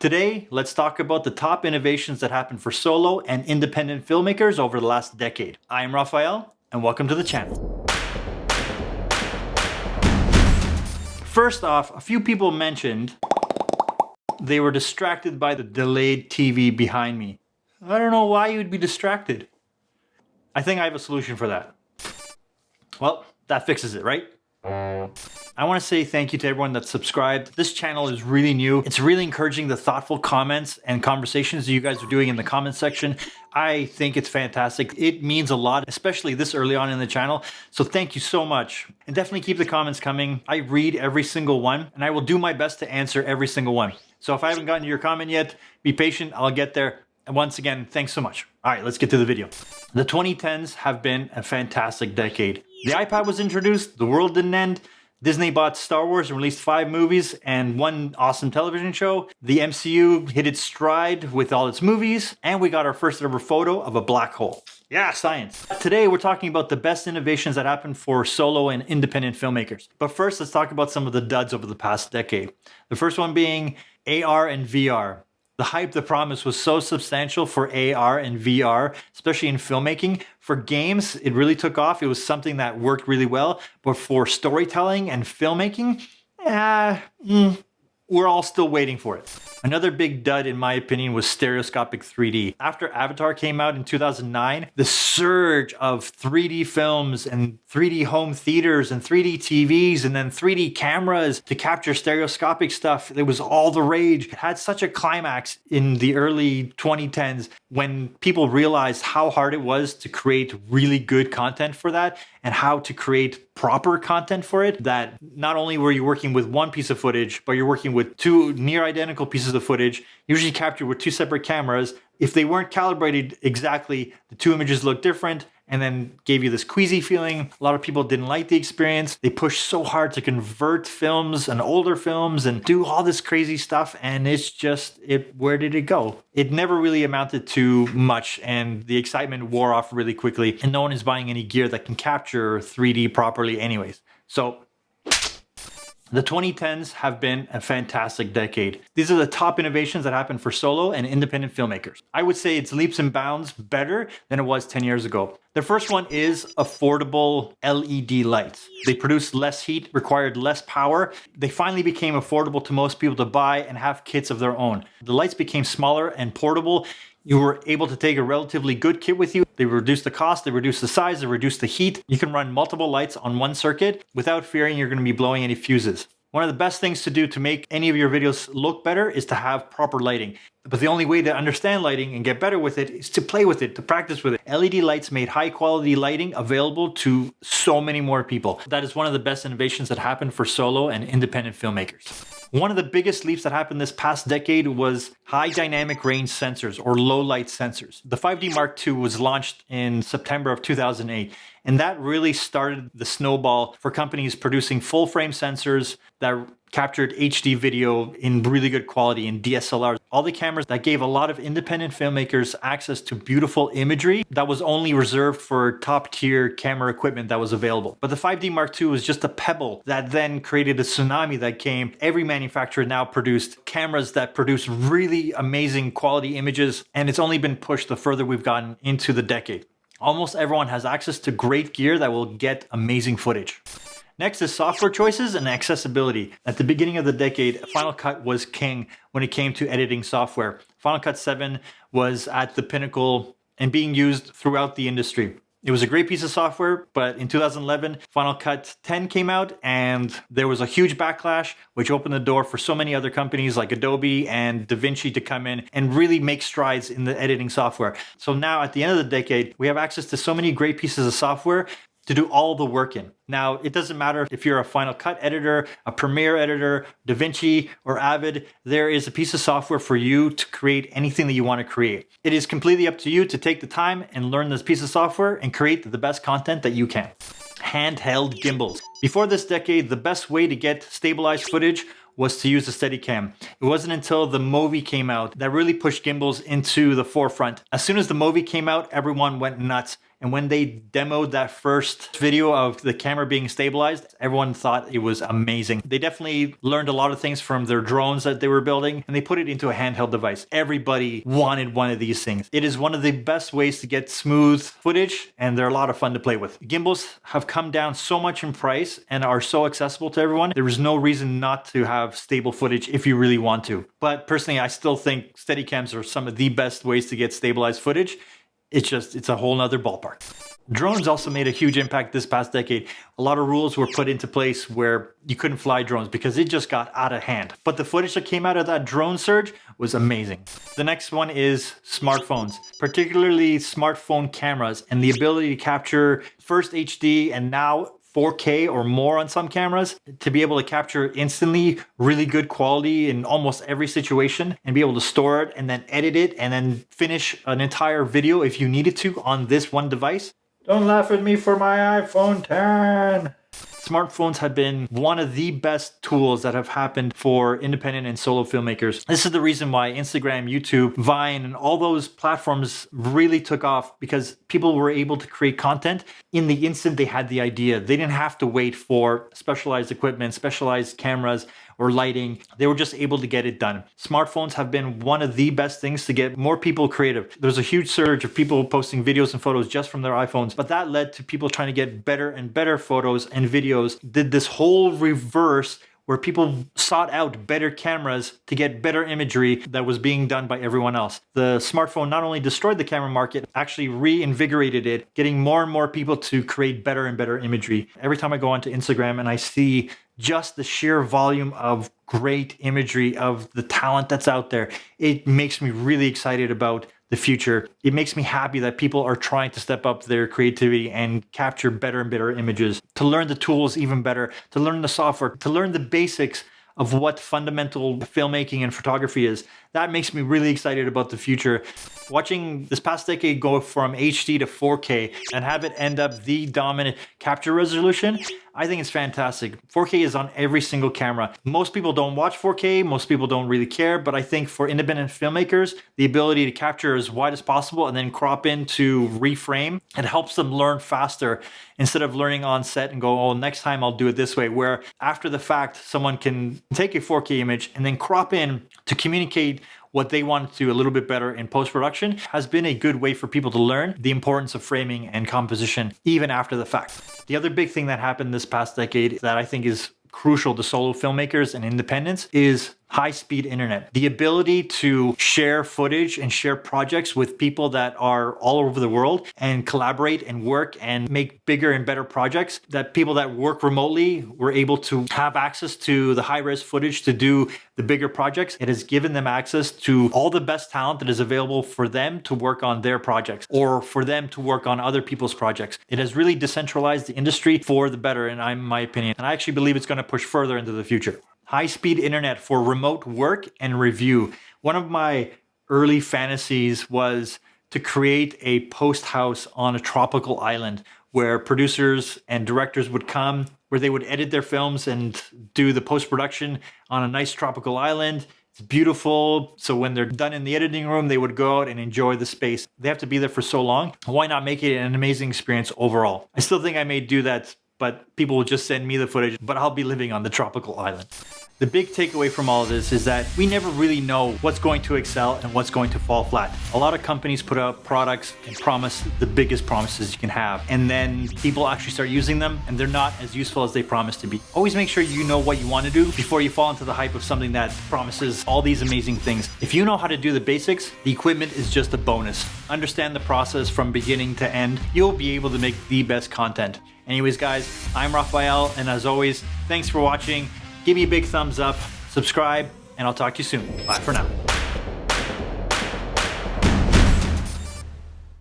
Today, let's talk about the top innovations that happened for solo and independent filmmakers over the last decade. I am Rafael, and welcome to the channel. First off, a few people mentioned they were distracted by the delayed TV behind me. I don't know why you'd be distracted. I think I have a solution for that. Well, that fixes it, right? I want to say thank you to everyone that subscribed. This channel is really new. It's really encouraging the thoughtful comments and conversations that you guys are doing in the comment section. I think it's fantastic. It means a lot, especially this early on in the channel. So thank you so much. And definitely keep the comments coming. I read every single one and I will do my best to answer every single one. So if I haven't gotten to your comment yet, be patient, I'll get there. And once again, thanks so much. All right, let's get to the video. The 2010s have been a fantastic decade. The iPad was introduced, the world didn't end. Disney bought Star Wars and released 5 movies and 1 awesome television show. The MCU hit its stride with all its movies, and we got our first ever photo of a black hole. Yeah, science. Today, we're talking about the best innovations that happened for solo and independent filmmakers. But first, let's talk about some of the duds over the past decade. The first one being AR and VR. The hype, the promise was so substantial for AR and VR, especially in filmmaking. For games, it really took off. It was something that worked really well. But for storytelling and filmmaking, we're all still waiting for it. Another big dud, in my opinion, was stereoscopic 3D. After Avatar came out in 2009, the surge of 3D films and 3D home theaters and 3D TVs and then 3D cameras to capture stereoscopic stuff, it was all the rage. It had such a climax in the early 2010s when people realized how hard it was to create really good content for that and how to create proper content for it, that not only were you working with one piece of footage, but you're working with 2 near identical pieces of footage, usually captured with 2 separate cameras. If they weren't calibrated exactly, the 2 images looked different and then gave you this queasy feeling. A lot of people didn't like the experience. They pushed so hard to convert films and older films and do all this crazy stuff, and it's just, where did it go? It never really amounted to much, and the excitement wore off really quickly, and no one is buying any gear that can capture 3D properly anyways. So the 2010s have been a fantastic decade. These are the top innovations that happened for solo and independent filmmakers. I would say it's leaps and bounds better than it was 10 years ago. The first one is affordable LED lights. They produced less heat, required less power. They finally became affordable to most people to buy and have kits of their own. The lights became smaller and portable. You were able to take a relatively good kit with you. They reduced the cost, they reduced the size, they reduced the heat. You can run multiple lights on one circuit without fearing you're going to be blowing any fuses. One of the best things to do to make any of your videos look better is to have proper lighting. But the only way to understand lighting and get better with it is to play with it, to practice with it. LED lights made high quality lighting available to so many more people. That is one of the best innovations that happened for solo and independent filmmakers. One of the biggest leaps that happened this past decade was high dynamic range sensors or low light sensors. The 5D Mark II was launched in September of 2008. And that really started the snowball for companies producing full frame sensors that captured HD video in really good quality in DSLRs. All the cameras that gave a lot of independent filmmakers access to beautiful imagery that was only reserved for top tier camera equipment that was available. But the 5D Mark II was just a pebble that then created a tsunami that came. Every manufacturer now produced cameras that produce really amazing quality images, and it's only been pushed the further we've gotten into the decade. Almost everyone has access to great gear that will get amazing footage. Next is software choices and accessibility. At the beginning of the decade, Final Cut was king when it came to editing software. Final Cut 7 was at the pinnacle and being used throughout the industry. It was a great piece of software, but in 2011, Final Cut 10 came out and there was a huge backlash, which opened the door for so many other companies like Adobe and DaVinci to come in and really make strides in the editing software. So now at the end of the decade, we have access to so many great pieces of software to do all the work in. Now, it doesn't matter if you're a Final Cut editor, a Premiere editor, DaVinci, or Avid, there is a piece of software for you to create anything that you want to create. It is completely up to you to take the time and learn this piece of software and create the best content that you can. Handheld gimbals. Before this decade, the best way to get stabilized footage was to use a Steadicam. It wasn't until the Movi came out that really pushed gimbals into the forefront. As soon as the Movi came out, everyone went nuts And when they demoed that first video of the camera being stabilized, everyone thought it was amazing. They definitely learned a lot of things from their drones that they were building, and they put it into a handheld device. Everybody wanted one of these things. It is one of the best ways to get smooth footage, and they're a lot of fun to play with. Gimbals have come down so much in price and are so accessible to everyone. There is no reason not to have stable footage if you really want to. But personally, I still think Steadicams are some of the best ways to get stabilized footage. It's a whole nother ballpark. Drones also made a huge impact this past decade. A lot of rules were put into place where you couldn't fly drones because it just got out of hand. But the footage that came out of that drone surge was amazing. The next one is smartphones, particularly smartphone cameras, and the ability to capture first HD and now 4K or more on some cameras, to be able to capture instantly really good quality in almost every situation and be able to store it and then edit it and then finish an entire video if you needed to on this one device. Don't laugh at me for my iPhone 10. Smartphones have been one of the best tools that have happened for independent and solo filmmakers. This is the reason why Instagram, YouTube, Vine, and all those platforms really took off, because people were able to create content in the instant they had the idea. They didn't have to wait for specialized equipment, specialized cameras, or lighting. They were just able to get it done. Smartphones have been one of the best things to get more people creative. There's a huge surge of people posting videos and photos just from their iPhones, but that led to people trying to get better and better photos and videos. Did this whole reverse where people sought out better cameras to get better imagery that was being done by everyone else. The smartphone not only destroyed the camera market, actually reinvigorated it, getting more and more people to create better and better imagery. Every time I go onto Instagram and I see just the sheer volume of great imagery, of the talent that's out there, it makes me really excited about the future. It makes me happy that people are trying to step up their creativity and capture better and better images, to learn the tools even better, to learn the software, to learn the basics of what fundamental filmmaking and photography is. That makes me really excited about the future. Watching this past decade go from HD to 4K and have it end up the dominant capture resolution, I think it's fantastic. 4K is on every single camera. Most people don't watch 4K, most people don't really care, but I think for independent filmmakers, the ability to capture as wide as possible and then crop in to reframe, it helps them learn faster instead of learning on set and go, oh, next time I'll do it this way, where after the fact, someone can take a 4K image and then crop in to communicate what they want to do a little bit better in post-production. Has been a good way for people to learn the importance of framing and composition even after the fact. The other big thing that happened this past decade that I think is crucial to solo filmmakers and independents is high-speed internet. The ability to share footage and share projects with people that are all over the world and collaborate and work and make bigger and better projects, that people that work remotely were able to have access to the high-res footage to do the bigger projects. It has given them access to all the best talent that is available for them to work on their projects or for them to work on other people's projects. It has really decentralized the industry for the better, in my opinion. And I actually believe it's going to push further into the future. High-speed internet for remote work and review. One of my early fantasies was to create a post house on a tropical island where producers and directors would come, where they would edit their films and do the post-production on a nice tropical island. It's beautiful. So when they're done in the editing room, they would go out and enjoy the space. They have to be there for so long. Why not make it an amazing experience overall? I still think I may do that, but people will just send me the footage, but I'll be living on the tropical island. The big takeaway from all of this is that we never really know what's going to excel and what's going to fall flat. A lot of companies put out products and promise the biggest promises you can have, and then people actually start using them and they're not as useful as they promise to be. Always make sure you know what you want to do before you fall into the hype of something that promises all these amazing things. If you know how to do the basics, the equipment is just a bonus. Understand the process from beginning to end. You'll be able to make the best content. Anyways, guys, I'm Rafael, and as always, thanks for watching. Give me a big thumbs up, subscribe, and I'll talk to you soon. Bye for now.